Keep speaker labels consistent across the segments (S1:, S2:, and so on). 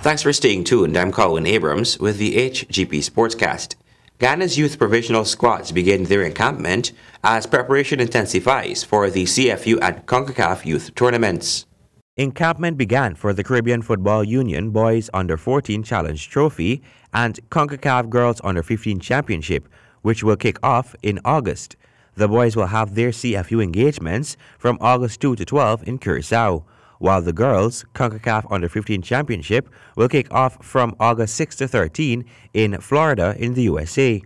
S1: Thanks for staying tuned. I'm Colin Abrams with the Hgp Sportscast. Ghana's youth provincial squads begin their encampment as preparation intensifies for the CFU and CONCACAF youth tournaments. Encampment began for the Caribbean Football Union Boys Under-14 Challenge Trophy and CONCACAF Girls Under-15 Championship, which will kick off in August. The boys will have their CFU engagements from August 2 to 12 in Curaçao, while the girls' CONCACAF Under-15 Championship will kick off from August 6 to 13 in Florida in the USA.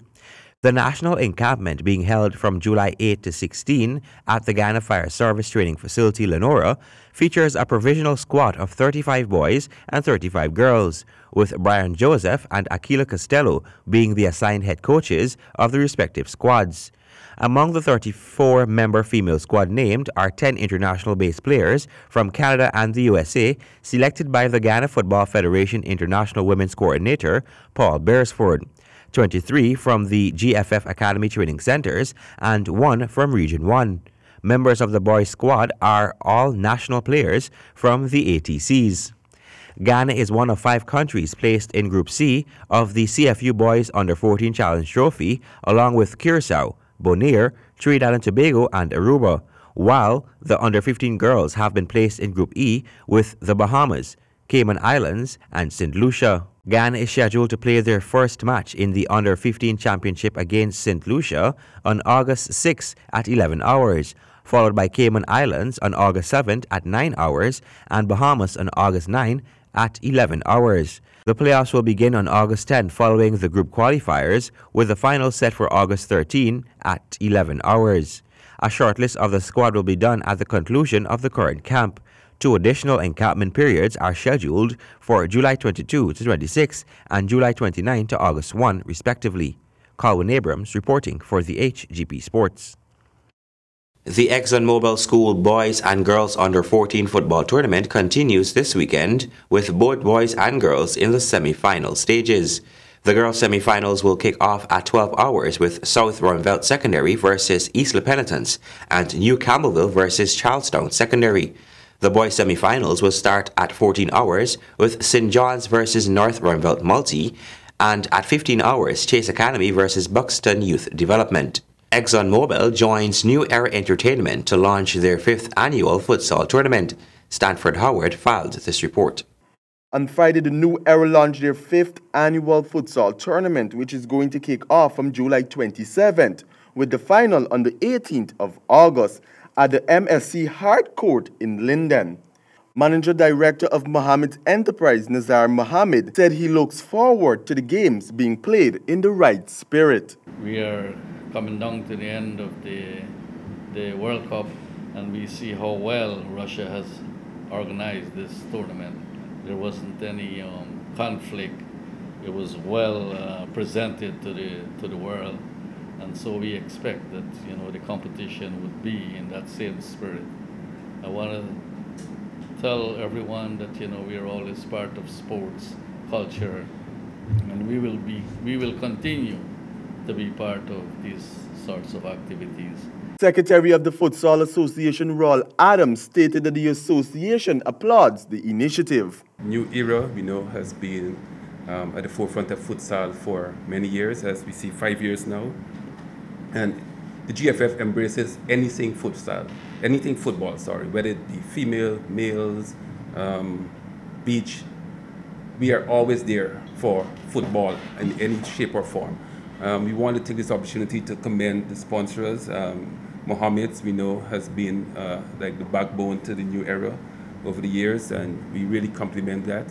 S1: The national encampment, being held from July 8 to 16 at the Ghana Fire Service Training Facility, Lenora, features a provisional squad of 35 boys and 35 girls, with Brian Joseph and Aquila Costello being the assigned head coaches of the respective squads. Among the 34-member female squad named are 10 international-based players from Canada and the USA, selected by the Ghana Football Federation International Women's Coordinator, Paul Beresford, 23 from the GFF Academy Training Centers, and 1 from Region 1. Members of the boys' squad are all national players from the ATCs. Ghana is one of 5 countries placed in Group C of the CFU Boys Under-14 Challenge Trophy, along with Curaçao, Bonaire, Trinidad and Tobago, and Aruba, while the Under-15 girls have been placed in Group E with the Bahamas, Cayman Islands, and St. Lucia. Ghana is scheduled to play their first match in the Under-15 Championship against St. Lucia on August 6 at 11 hours, followed by Cayman Islands on August 7 at 9 hours and Bahamas on August 9 at 11 hours. The playoffs will begin on August 10 following the group qualifiers, with the final set for August 13 at 11 hours. A shortlist of the squad will be done at the conclusion of the current camp. 2 additional encampment periods are scheduled for July 22 to 26 and July 29 to August 1, respectively. Colin Abrams reporting for the Hgp Sports. The ExxonMobil School Boys and Girls Under-14 football tournament continues this weekend, with both boys and girls in the semi-final stages. The girls' semi-finals will kick off at 12 hours with South Ruimveldt Secondary versus East Penitence and New Campbellville versus Charlestown Secondary. The boys' semi-finals will start at 14 hours with St. John's versus North Ruimveldt Multi, and at 15 hours Chase Academy versus Buxton Youth Development. ExxonMobil joins New Era Entertainment to launch their 5th annual futsal tournament. Stanford Howard filed this report.
S2: On Friday, the New Era launched their 5th annual futsal tournament, which is going to kick off from July 27th, with the final on the 18th of August at the MSC Hard Court in Linden. Manager Director of Mohammed's Enterprise, Nazar Mohammed, said he looks forward to the games being played in the right spirit.
S3: We are coming down to the end of the World Cup, and we see how well Russia has organized this tournament. There wasn't any conflict. It was well presented to the world, and so we expect that the competition would be in that same spirit. I want to tell everyone that we are always part of sports culture, and we will continue to be part of these sorts of activities.
S2: Secretary of the Futsal Association, Raul Adams, stated that the association applauds the initiative.
S4: New Era, has been at the forefront of futsal for many years, as we see 5 years now. And the GFF embraces anything futsal, anything football, whether it be female, males, beach. We are always there for football in any shape or form. We want to take this opportunity to commend the sponsors. Mohammed's, has been like the backbone to the New Era over the years, and we really compliment that.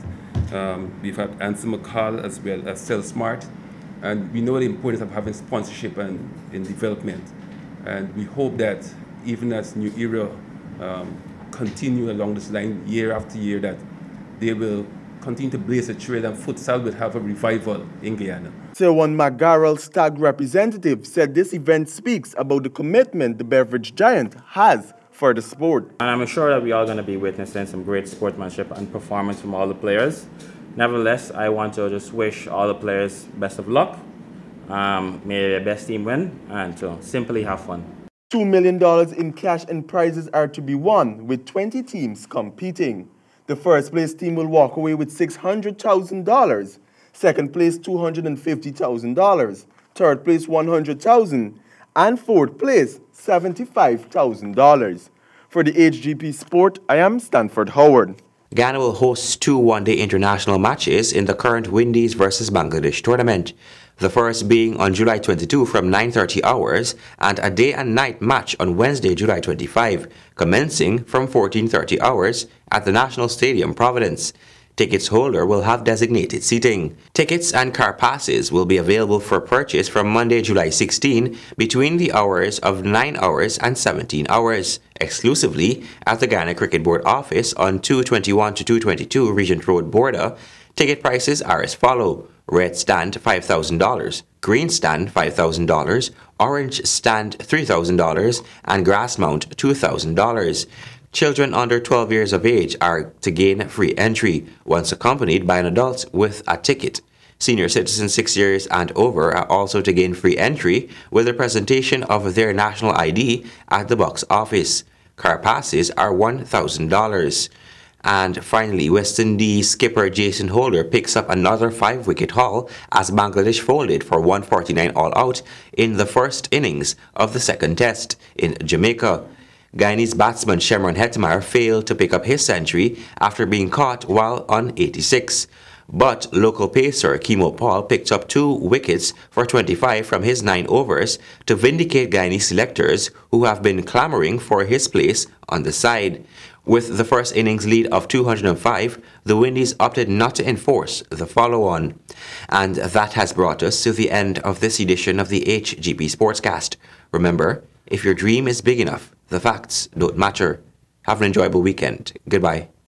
S4: We've had Anson McCall as well as Sell Smart, and we know the importance of having sponsorship and in development. And we hope that even as New Era continue along this line year after year, that they will continue to blaze a trail and futsal will have a revival in Guyana.
S2: Sir One McGarrell, Stag representative, said this event speaks about the commitment the beverage giant has for the sport.
S5: And I'm sure that we are going to be witnessing some great sportsmanship and performance from all the players. Nevertheless, I want to just wish all the players best of luck. May their best team win, and to simply have fun.
S2: $2 million in cash and prizes are to be won, with 20 teams competing. The first place team will walk away with $600,000, second place $250,000, third place $100,000, and fourth place $75,000. For the HGP Sport, I am Stanford Howard.
S1: Ghana will host two one-day international matches in the current Windies versus Bangladesh tournament. The first being on July 22 from 9:30 hours and a day and night match on Wednesday, July 25, commencing from 14:30 hours at the National Stadium, Providence. Tickets holder will have designated seating. Tickets and car passes will be available for purchase from Monday, July 16 between the hours of 9 hours and 17 hours, exclusively at the Ghana Cricket Board office on 221 to 222 Regent Road, Border. Ticket prices are as follow: Red Stand $5,000, Green Stand $5,000, Orange Stand $3,000, and Grass Mount $2,000. Children under 12 years of age are to gain free entry once accompanied by an adult with a ticket. Senior citizens 6 years and over are also to gain free entry with the presentation of their national ID at the box office. Car passes are $1,000. And finally, West Indies skipper Jason Holder picks up another 5-wicket haul as Bangladesh folded for 149 all out in the first innings of the second test in Jamaica. Guyanese batsman Shemron Hetmyer failed to pick up his century after being caught while on 86. But local pacer Kimo Paul picked up 2 wickets for 25 from his 9 overs to vindicate Guyanese selectors who have been clamoring for his place on the side. With the first innings lead of 205, the Windies opted not to enforce the follow-on. And that has brought us to the end of this edition of the HGP Sportscast. Remember, if your dream is big enough, the facts don't matter. Have an enjoyable weekend. Goodbye.